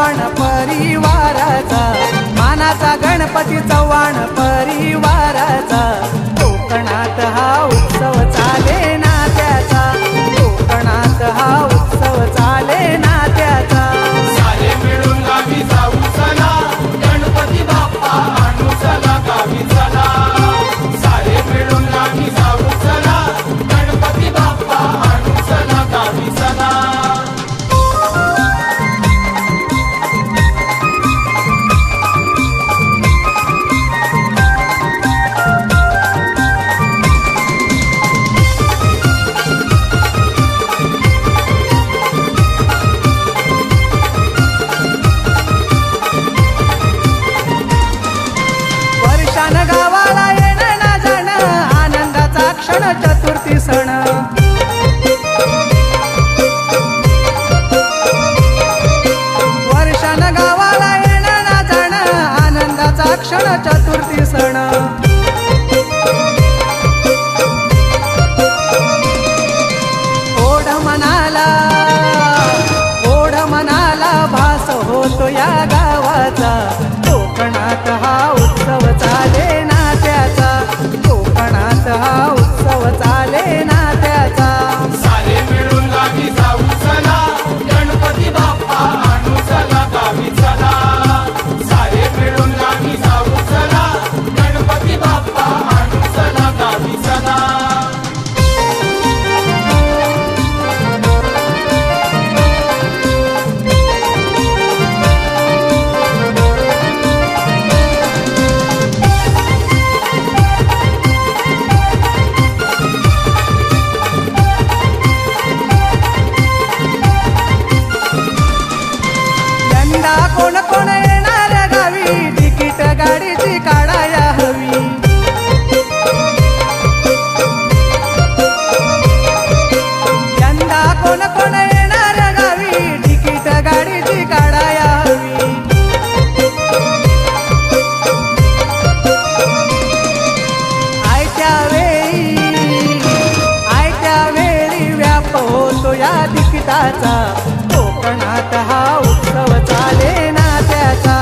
चव्हाण परिवाराचा, मानाचा गणपती चव्हाण परिवाराचा, कोकणात हा उत्सव चाले नात्याचा, कोकणात हा उत्सव चाले नात्याचा। सारे मिळून गावी जाऊ चला, गणपती बाप्पा आणू चला गावी चला। सारे मिळून गावी जाऊ चला, गणपती बाप्पा आणू चला गावी चला। वर्षान गावाला येणं ना जाणं, आनंदाचा क्षण चतुर्थी सण। वर्षान गावाला येणं ना जाणं, आनंदाचा क्षण चतुर्थी सण। ओढ मनाला भास होतो या गावाचा, कोकणात हा उत्सव चाले नात्याचा, कोकणात हा उत्सव चाले नात्याचा। सारे मिळून गावी जाऊ चला, गणपती बाप्पा आणू चला गावी चला। सारे मिळून गावी जाऊ चला, गणपती बाप्पा आणू चला गावी चला। यंदा कोण कोण येणार गावी, तिकीट गाडीची काढाया हवी। यंदा कोण कोण येणार गावी, तिकीट गाडीची काढाया हवी। आयत्या वेळी व्याप होतो या तिकिटाचा, कोकणात हा उत्सव चाले नात्याचा,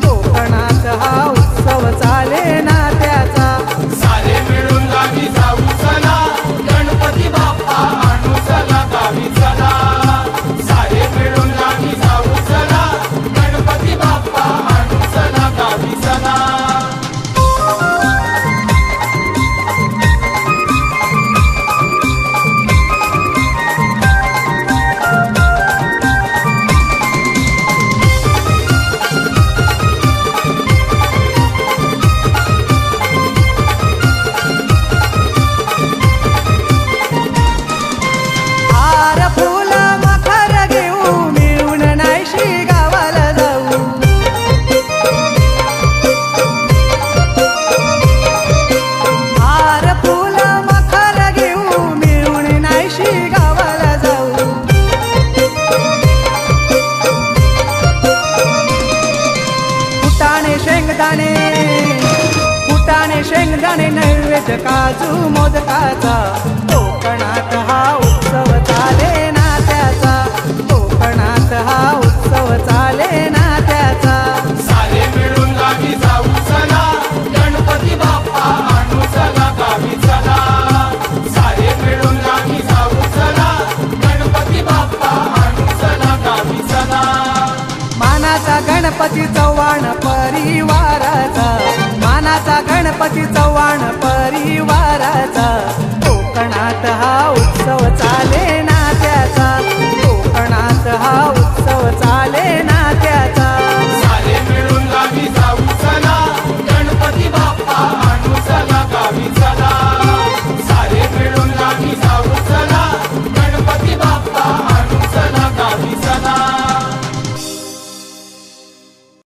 कोकणात हा उत्सव चाले नात्याचा। सारे मिळून गावी जाऊ चला, गणपती बाप्पा आणू चला गावी चला। सारे मिळून गावी जाऊ चला, गणपती बाप्पा आणू चला गावी चला। हार फुल मखर घेऊ, मिळून नाहीशी गावाला जाऊ। हार फुल मखर घेऊ, मिळून नाहीशी गावाला जाऊ। फुटाणे शेंगदाणे नैवेद्य काजू मोदकाचा,